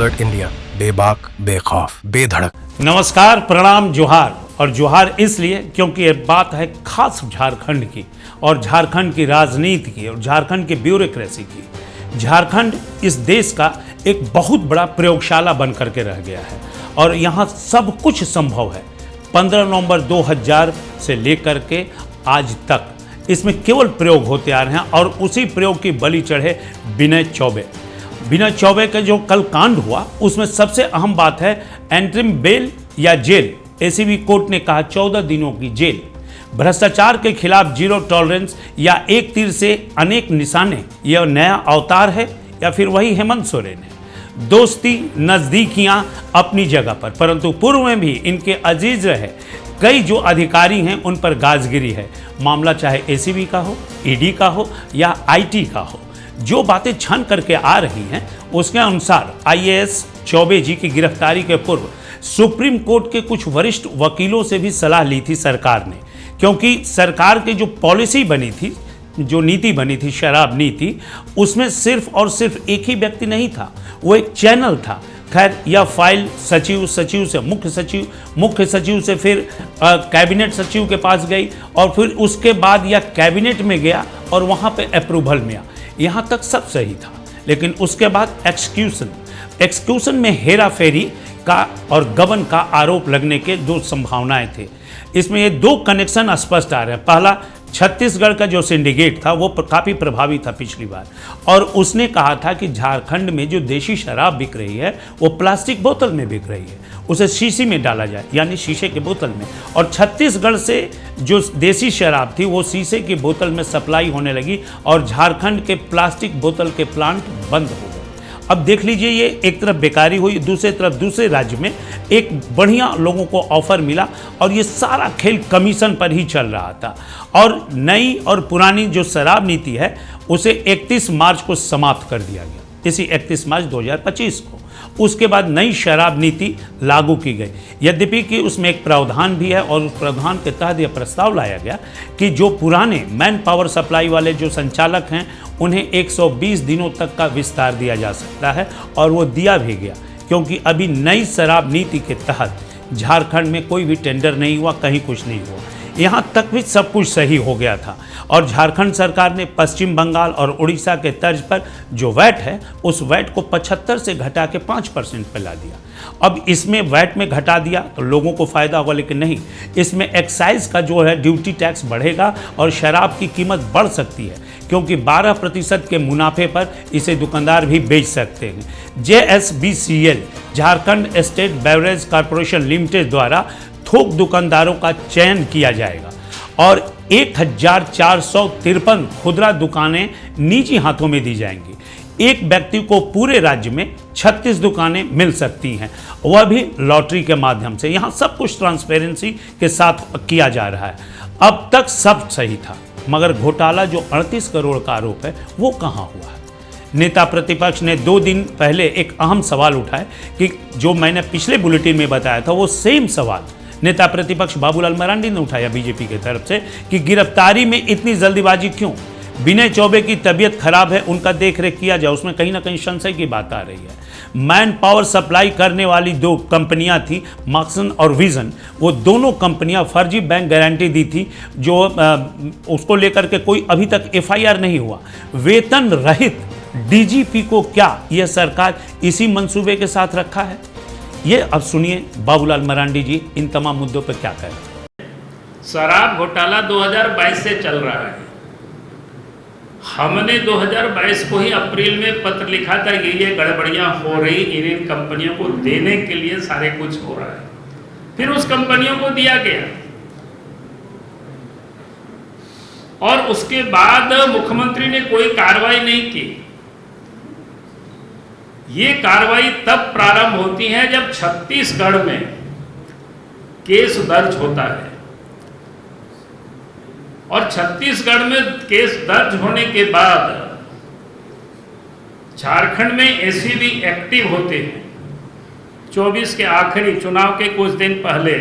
Alert India, बेबाक, बेखौफ, बेधड़क। नमस्कार, प्रणाम, जोहार। और जोहार इसलिए क्योंकि ये बात है खास झारखंड की और झारखंड की राजनीति की और झारखंड की ब्यूरोक्रेसी की। झारखंड इस देश का एक बहुत बड़ा प्रयोगशाला बन करके रह गया है और यहाँ सब कुछ संभव है। 15 नवंबर 2000 से लेकर के आज तक इसमें केवल प्रयोग होते आ रहे हैं और उसी प्रयोग की बलि चढ़े विनय चौबे। विनय चौबे का जो कल कांड हुआ उसमें सबसे अहम बात है एंट्रिम बेल या जेल। एसीबी कोर्ट ने कहा 14 दिनों की जेल। भ्रष्टाचार के खिलाफ जीरो टॉलरेंस या एक तीर से अनेक निशाने, यह नया अवतार है या फिर वही हेमंत सोरेन है। दोस्ती नज़दीकियां अपनी जगह पर, परंतु पूर्व में भी इनके अजीज रहे कई जो अधिकारी हैं उन पर गाजगिरी है। मामला चाहे एसीबी का हो, ईडी का हो या आईटी का हो। जो बातें छन करके आ रही हैं उसके अनुसार आईएएस चौबे जी की गिरफ्तारी के पूर्व सुप्रीम कोर्ट के कुछ वरिष्ठ वकीलों से भी सलाह ली थी सरकार ने, क्योंकि सरकार की जो पॉलिसी बनी थी, जो नीति बनी थी शराब नीति, उसमें सिर्फ और सिर्फ एक ही व्यक्ति नहीं था, वो एक चैनल था। खैर यह फाइल सचिव, सचिव से मुख्य सचिव, मुख्य सचिव से फिर कैबिनेट सचिव के पास गई और फिर उसके बाद यह कैबिनेट में गया और वहाँ पे अप्रूवल में आया। यहाँ तक सब सही था, लेकिन उसके बाद एक्सक्यूशन में हेरा फेरी का और गबन का आरोप लगने के दो संभावनाएं थे। इसमें ये दो कनेक्शन स्पष्ट आ रहे हैं। पहला, छत्तीसगढ़ का जो सिंडिकेट था वो काफ़ी प्रभावी था पिछली बार, और उसने कहा था कि झारखंड में जो देशी शराब बिक रही है वो प्लास्टिक बोतल में बिक रही है, उसे शीशी में डाला जाए, यानी शीशे के बोतल में। और छत्तीसगढ़ से जो देसी शराब थी वो शीशे की बोतल में सप्लाई होने लगी और झारखंड के प्लास्टिक बोतल के प्लांट बंद हो गए। अब देख लीजिए, ये एक तरफ बेकारी हुई, दूसरी तरफ दूसरे राज्य में एक बढ़िया लोगों को ऑफर मिला और ये सारा खेल कमीशन पर ही चल रहा था। और नई और पुरानी जो शराब नीति है उसे 31 मार्च को समाप्त कर दिया गया, इसी 31 मार्च 2025 को। उसके बाद नई शराब नीति लागू की गई, यद्यपि कि उसमें एक प्रावधान भी है और उस प्रावधान के तहत यह प्रस्ताव लाया गया कि जो पुराने मैन पावर सप्लाई वाले जो संचालक हैं उन्हें 120 दिनों तक का विस्तार दिया जा सकता है, और वो दिया भी गया, क्योंकि अभी नई शराब नीति के तहत झारखंड में कोई भी टेंडर नहीं हुआ, कहीं कुछ नहीं हुआ। यहाँ तक भी सब कुछ सही हो गया था और झारखंड सरकार ने पश्चिम बंगाल और उड़ीसा के तर्ज पर जो वैट है उस वैट को 75 से घटा के 5% पर ला दिया। अब इसमें वैट में घटा दिया तो लोगों को फ़ायदा होगा, लेकिन नहीं, इसमें एक्साइज का जो है ड्यूटी टैक्स बढ़ेगा और शराब की कीमत बढ़ सकती है, क्योंकि 12% के मुनाफे पर इसे दुकानदार भी बेच सकते हैं। JSBCL Jharkhand state beverage corporation limited द्वारा थोक दुकानदारों का चयन किया जाएगा और 1453 खुदरा दुकानें निजी हाथों में दी जाएंगी। एक व्यक्ति को पूरे राज्य में 36 दुकानें मिल सकती हैं, वह भी लॉटरी के माध्यम से। यहाँ सब कुछ ट्रांसपेरेंसी के साथ किया जा रहा है। अब तक सब सही था, मगर घोटाला जो 38 करोड़ का आरोप है वो कहाँ हुआ है? नेता प्रतिपक्ष ने 2 दिन पहले एक अहम सवाल उठाया कि जो मैंने पिछले बुलेटिन में बताया था वो सेम सवाल नेता प्रतिपक्ष बाबूलाल मरांडी ने उठाया बीजेपी की तरफ से कि गिरफ्तारी में इतनी जल्दीबाजी क्यों? विनय चौबे की तबीयत खराब है, उनका देखरेख किया जाए, उसमें कहीं ना कहीं संशय की बात आ रही है। मैन पावर सप्लाई करने वाली 2 कंपनियां थी, मार्क्सन और विजन, वो दोनों कंपनियां फर्जी बैंक गारंटी दी थी, जो उसको लेकर के कोई अभी तक FIR नहीं हुआ। वेतन रहित DGP को क्या यह सरकार इसी मंसूबे के साथ रखा है? ये अब सुनिए बाबूलाल मरांडी जी इन तमाम मुद्दों पर क्या कह रहे हैं। शराब घोटाला 2022 से चल रहा है। हमने 2022 को ही अप्रैल में पत्र लिखा था ये गड़बड़ियां हो रही, इन कंपनियों को देने के लिए सारे कुछ हो रहा है। फिर उस कंपनियों को दिया गया और उसके बाद मुख्यमंत्री ने कोई कार्रवाई नहीं की। ये कार्रवाई तब प्रारंभ होती है जब छत्तीसगढ़ में केस दर्ज होता है, और छत्तीसगढ़ में केस दर्ज होने के बाद झारखंड में एसीबी एक्टिव होते हैं। 24 के आखिरी चुनाव के कुछ दिन पहले,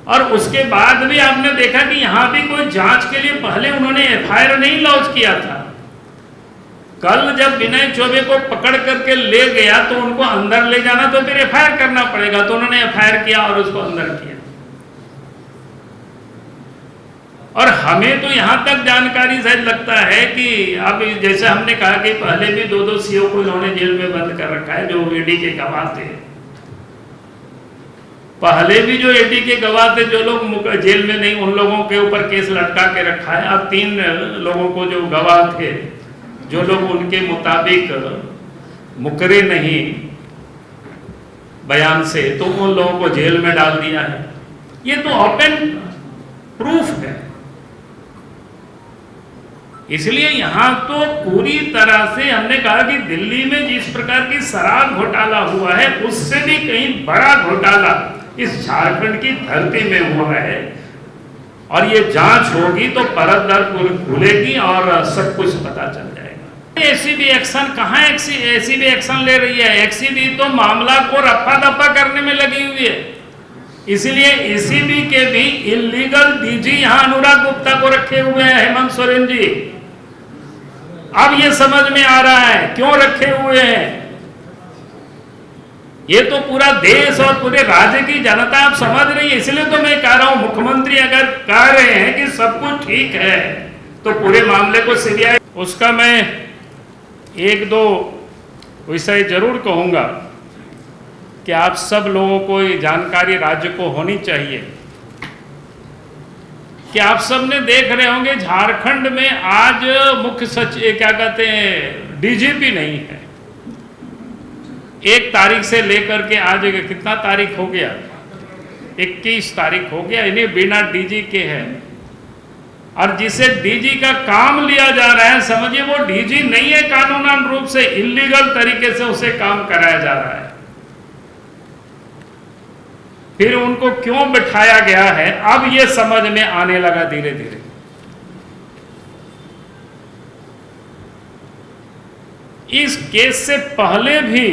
और उसके बाद भी आपने देखा कि यहां भी कोई जांच के लिए पहले उन्होंने FIR नहीं लॉन्च किया था। कल जब विनय चौबे को पकड़ करके ले गया तो उनको अंदर ले जाना तो फिर एफआईआर करना पड़ेगा, तो उन्होंने एफआईआर किया और उसको अंदर किया। और हमें तो यहां तक जानकारी शायद लगता है कि अब जैसे हमने कहा कि पहले भी 2-2 सीओ को इन्होंने जेल में बंद कर रखा है जो ईडी के गवाह थे। पहले भी जो ईडी के गवाह थे, जो लोग जेल में नहीं, उन लोगों के ऊपर केस लटका के रखा है। अब 3 लोगों को जो गवाह थे, जो लोग उनके मुताबिक मुकरे नहीं बयान से, तो उन लोगों को जेल में डाल दिया है। ये तो ओपन प्रूफ है। इसलिए यहां तो पूरी तरह से हमने कहा कि दिल्ली में जिस प्रकार की शराब घोटाला हुआ है, उससे भी कहीं बड़ा घोटाला इस झारखंड की धरती में हुआ है। और ये जांच होगी तो परत दर खुलेगी और सब कुछ पता चल जाएगा। एसीबी एक्शन कहाँ एसीबी एक्शन ले रही है? एसीबी तो मामला को रफा दफा करने में लगी हुई है। इसीलिए एसीबी के भी इलीगल डीजी यहां अनुराग गुप्ता को रखे हुए हैं, हेमंत सोरेन जी। अब ये समझ में आ रहा है क्यों रखे हुए हैं। ये तो पूरा देश और पूरे राज्य की जनता आप समझ रही है। इसलिए तो मैं कह रहा हूं, मुख्यमंत्री अगर कह रहे हैं कि सब कुछ ठीक है तो पूरे मामले को सीबीआई, उसका मैं 1-2 विषय जरूर कहूंगा कि आप सब लोगों को ये जानकारी राज्य को होनी चाहिए कि आप सब ने देख रहे होंगे झारखंड में आज मुख्य सचिव क्या कहते हैं, डीजीपी नहीं है। 1 तारीख से लेकर के आज कितना तारीख हो गया, 21 तारीख हो गया, इन्हें बिना डीजी के है। और जिसे डीजी का काम लिया जा रहा है, समझिए वो डीजी नहीं है, कानूनन रूप से इलीगल तरीके से उसे काम कराया जा रहा है। फिर उनको क्यों बिठाया गया है, अब ये समझ में आने लगा धीरे धीरे। इस केस से पहले भी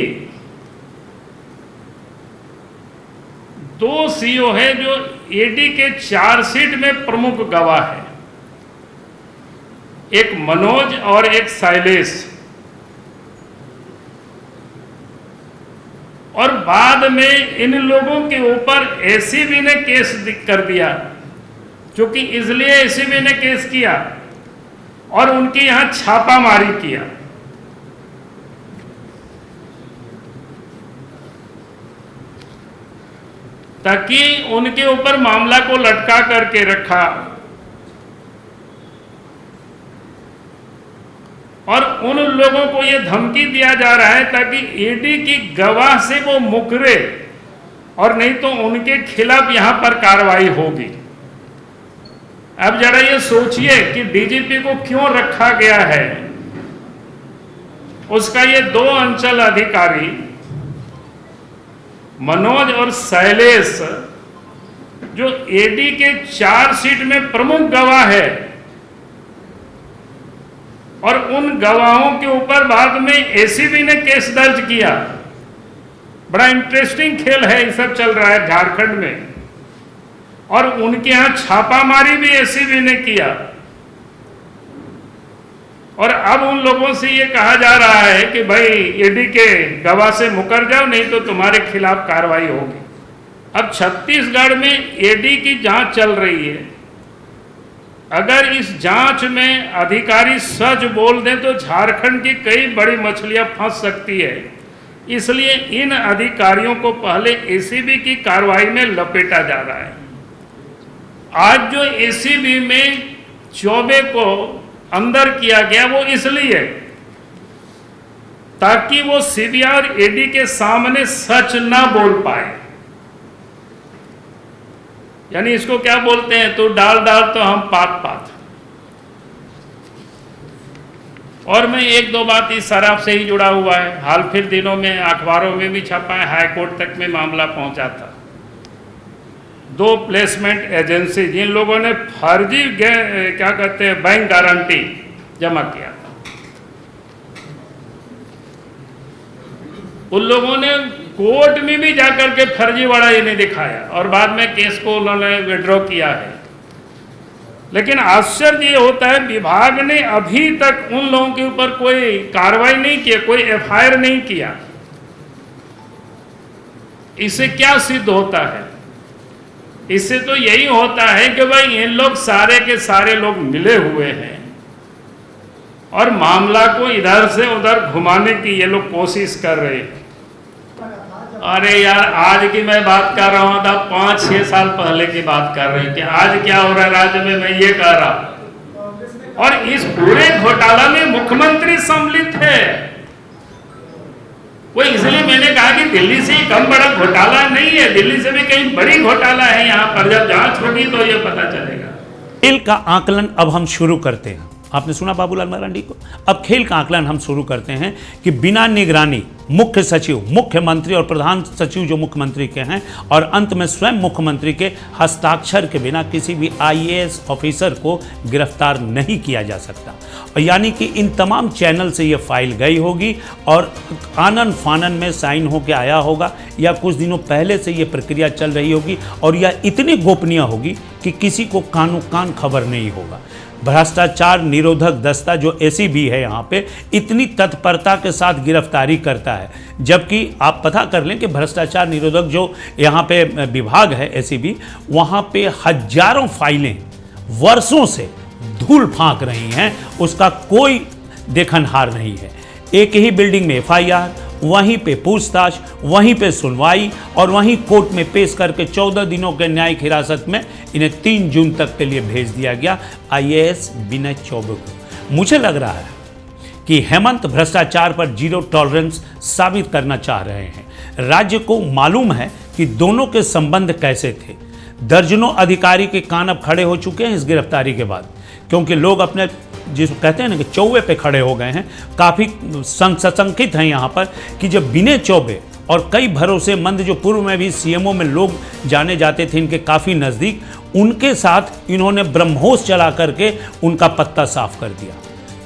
2 सीओ है जो ईडी के चार्जशीट में प्रमुख गवाह है, एक मनोज और एक शैलेश। और बाद में इन लोगों के ऊपर एसीबी ने केस कर दिया, क्योंकि इसलिए एसीबी ने केस किया और उनके यहां छापामारी किया। ताकि उनके ऊपर मामला को लटका करके रखा और उन लोगों को यह धमकी दिया जा रहा है ताकि ईडी की गवाह से वो मुकरे और नहीं तो उनके खिलाफ यहां पर कार्रवाई होगी। अब जरा ये सोचिए कि डीजीपी को क्यों रखा गया है। उसका ये 2 अंचल अधिकारी मनोज और शैलेश जो ईडी के चार्जशीट में प्रमुख गवाह है और उन गवाहों के ऊपर बाद में एसीबी ने केस दर्ज किया। बड़ा इंटरेस्टिंग खेल है, ये सब चल रहा है झारखंड में। और उनके यहां छापामारी भी एसीबी ने किया और अब उन लोगों से ये कहा जा रहा है कि भाई ईडी के गवाह से मुकर जाओ नहीं तो तुम्हारे खिलाफ कार्रवाई होगी। अब छत्तीसगढ़ में ईडी की जांच चल रही है। अगर इस जांच में अधिकारी सच बोल दें तो झारखंड की कई बड़ी मछलियां फंस सकती है। इसलिए इन अधिकारियों को पहले एसीबी की कार्रवाई में लपेटा जा रहा है। आज जो एसीबी में चौबे को अंदर किया गया वो इसलिए ताकि वो सीबीआई और ईडी के सामने सच ना बोल पाए। यानी इसको क्या बोलते हैं, तो डाल तो हम पात। और मैं 1-2 बात इस शराब से ही जुड़ा हुआ है। हाल फिर दिनों में अखबारों में भी छपा है, हाईकोर्ट तक में मामला पहुंचा था। 2 प्लेसमेंट एजेंसी जिन लोगों ने फर्जी क्या कहते हैं बैंक गारंटी जमा किया था, उन लोगों ने कोर्ट में भी जाकर के फर्जीवाड़ा ये नहीं दिखाया और बाद में केस को उन्होंने विड्रॉ किया है। लेकिन आश्चर्य ये होता है विभाग ने अभी तक उन लोगों के ऊपर कोई कार्रवाई नहीं की, कोई एफआईआर नहीं किया। इससे क्या सिद्ध होता है? इससे तो यही होता है कि भाई इन लोग सारे के सारे लोग मिले हुए हैं और मामला को इधर से उधर घुमाने की ये लोग कोशिश कर रहे हैं। अरे यार, आज की मैं बात कर रहा हूं, था 5-6 साल पहले की बात कर रहे हैं कि आज क्या हो रहा है राज्य में, मैं ये कह रहा हूं। और इस पूरे घोटाला में मुख्यमंत्री सम्मिलित है। वो इसलिए मैंने कहा कि दिल्ली से कम बड़ा घोटाला नहीं है, दिल्ली से भी कहीं बड़ी घोटाला है यहाँ पर। जब जांच होगी तो ये पता चलेगा। खेल का आकलन अब हम शुरू करते हैं। आपने सुना बाबूलाल मरांडी को। अब खेल का आकलन हम शुरू करते हैं कि बिना निगरानी मुख्य सचिव, मुख्यमंत्री और प्रधान सचिव जो मुख्यमंत्री के हैं और अंत में स्वयं मुख्यमंत्री के हस्ताक्षर के बिना किसी भी आईएएस ऑफिसर को गिरफ्तार नहीं किया जा सकता। और यानी कि इन तमाम चैनल से ये फाइल गई होगी और आनन फानन में साइन होकर आया होगा या कुछ दिनों पहले से ये प्रक्रिया चल रही होगी और यह इतनी गोपनीय होगी कि किसी को कानो कान खबर नहीं होगा। भ्रष्टाचार निरोधक दस्ता जो एसीबी है यहाँ पे इतनी तत्परता के साथ गिरफ्तारी करता है, जबकि आप पता कर लें कि भ्रष्टाचार निरोधक जो यहाँ पे विभाग है एसीबी, वहाँ पे हजारों फाइलें वर्षों से धूल फांक रही हैं, उसका कोई देखनहार नहीं है। एक ही बिल्डिंग में एफआईआर, वहीं पे पूछताछ, वहीं पे सुनवाई और वहीं कोर्ट में पेश करके 14 दिनों के न्यायिक हिरासत में इन्हें 3 जून तक के लिए भेज दिया गया आईएएस विनय चौबे को। मुझे लग रहा है कि हेमंत भ्रष्टाचार पर जीरो टॉलरेंस साबित करना चाह रहे हैं। राज्य को मालूम है कि दोनों के संबंध कैसे थे। दर्जनों अधिकारी के कान अब खड़े हो चुके हैं इस गिरफ्तारी के बाद, क्योंकि लोग अपने जिस कहते हैं ना कि चौबे पे खड़े हो गए हैं। काफ़ी सशंकित हैं यहाँ पर कि जब विनय चौबे और कई भरोसेमंद जो पूर्व में भी सीएमओ में लोग जाने जाते थे इनके काफ़ी नज़दीक, उनके साथ इन्होंने ब्रह्मोस चला करके उनका पत्ता साफ कर दिया।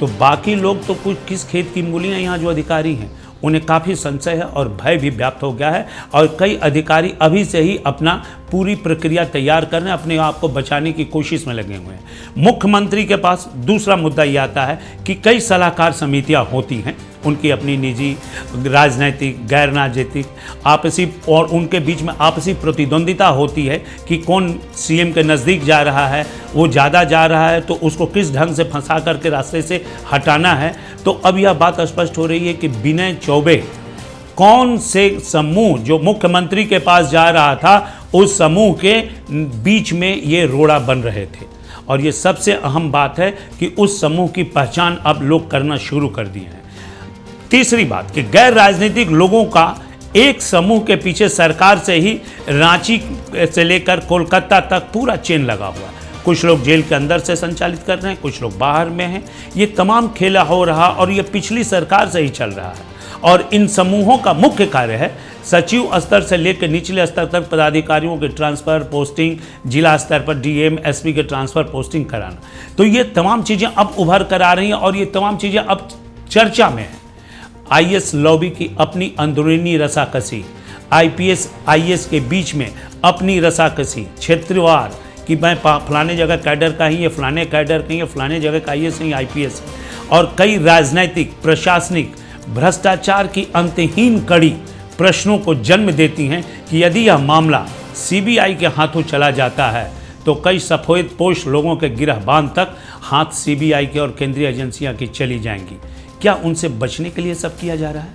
तो बाकी लोग तो कुछ किस खेत की मूलियाँ यहाँ जो अधिकारी हैं उन्हें काफ़ी संशय है और भय भी व्याप्त हो गया है और कई अधिकारी अभी से ही अपना पूरी प्रक्रिया तैयार करने, अपने आप को बचाने की कोशिश में लगे हुए हैं। मुख्यमंत्री के पास दूसरा मुद्दा ये आता है कि कई सलाहकार समितियां होती हैं, उनकी अपनी निजी, राजनैतिक, गैर राजनीतिक, आपसी और उनके बीच में आपसी प्रतिद्वंदिता होती है कि कौन सीएम के नज़दीक जा रहा है, वो ज़्यादा जा रहा है तो उसको किस ढंग से फंसा करके रास्ते से हटाना है। तो अब यह बात स्पष्ट हो रही है कि विनय चौबे कौन से समूह जो मुख्यमंत्री के पास जा रहा था उस समूह के बीच में ये रोड़ा बन रहे थे। और ये सबसे अहम बात है कि उस समूह की पहचान अब लोग करना शुरू कर दिए हैं। तीसरी बात कि गैर राजनीतिक लोगों का एक समूह के पीछे सरकार से ही रांची से लेकर कोलकाता तक पूरा चेन लगा हुआ है। कुछ लोग जेल के अंदर से संचालित कर रहे हैं, कुछ लोग बाहर में हैं। ये तमाम खेला हो रहा और ये पिछली सरकार से ही चल रहा है। और इन समूहों का मुख्य कार्य है सचिव स्तर से लेकर निचले स्तर तक पदाधिकारियों के ट्रांसफ़र पोस्टिंग, जिला स्तर पर डीएम एसपी के ट्रांसफ़र पोस्टिंग कराना। तो ये तमाम चीज़ें अब उभर कर आ रही हैं और ये तमाम चीज़ें अब चर्चा में हैं। आईएएस लॉबी की अपनी अंदरूनी रसाकसी, आईपीएस आईएएस के बीच में अपनी रसाकसी, क्षेत्रवार कि मैं फलाने जगह कैडर का ही, ये फलाने कैडर का ही, फलाने जगह का आईएएस नहीं आईपीएस, और कई राजनैतिक प्रशासनिक भ्रष्टाचार की अंतहीन कड़ी प्रश्नों को जन्म देती हैं कि यदि यह मामला सीबीआई के हाथों चला जाता है तो कई सफेद पोश लोगों के गिरहबान तक हाथ सीबीआई के और केंद्रीय एजेंसियां की चली जाएंगी। क्या उनसे बचने के लिए सब किया जा रहा है?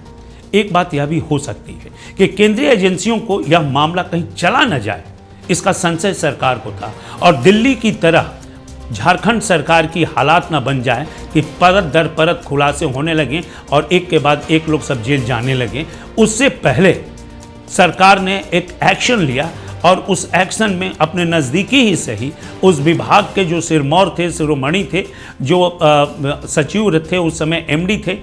एक बात यह भी हो सकती है कि केंद्रीय एजेंसियों को यह मामला कहीं चला न जाए, इसका संशय सरकार को था और दिल्ली की तरह झारखंड सरकार की हालात न बन जाए कि परत दर परत खुलासे होने लगें और एक के बाद एक लोग सब जेल जाने लगें। उससे पहले सरकार ने एक एक्शन लिया और उस एक्शन में अपने नज़दीकी ही सही उस विभाग के जो सिरमौर थे, शिरोमणि थे, जो सचिव थे उस समय, एमडी थे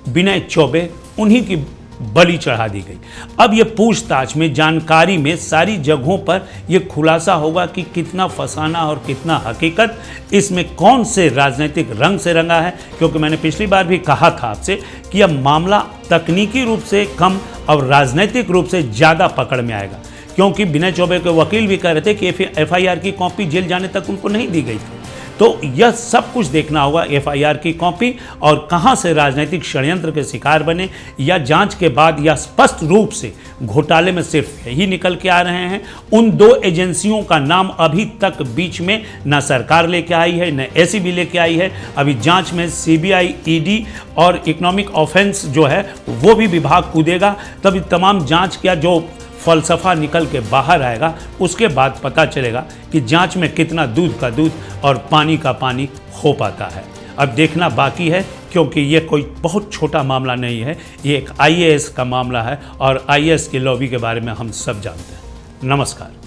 विनय चौबे, उन्हीं की बलि चढ़ा दी गई। अब ये पूछताछ में, जानकारी में, सारी जगहों पर ये खुलासा होगा कि कितना फसाना और कितना हकीकत, इसमें कौन से राजनीतिक रंग से रंगा है। क्योंकि मैंने पिछली बार भी कहा था आपसे कि यह मामला तकनीकी रूप से कम और राजनीतिक रूप से ज़्यादा पकड़ में आएगा। क्योंकि विनय चौबे के वकील भी कह रहे थे कि एफआईआर की कॉपी जेल जाने तक उनको नहीं दी गई थी। तो यह सब कुछ देखना होगा, एफआईआर की कॉपी और कहां से राजनीतिक षड्यंत्र के शिकार बने, या जांच के बाद या स्पष्ट रूप से घोटाले में सिर्फ यही निकल के आ रहे हैं। उन दो एजेंसियों का नाम अभी तक बीच में न सरकार लेके आई है न एसीबी लेके आई है। अभी जांच में सीबीआई, ईडी और इकोनॉमिक ऑफेंस जो है वो भी विभाग कूदेगा। तब तमाम जांच का जो फलसफा निकल के बाहर आएगा, उसके बाद पता चलेगा कि जांच में कितना दूध का दूध और पानी का पानी हो पाता है। अब देखना बाकी है, क्योंकि ये कोई बहुत छोटा मामला नहीं है, ये एक आईएएस का मामला है और आईएएस की लॉबी के बारे में हम सब जानते हैं। नमस्कार।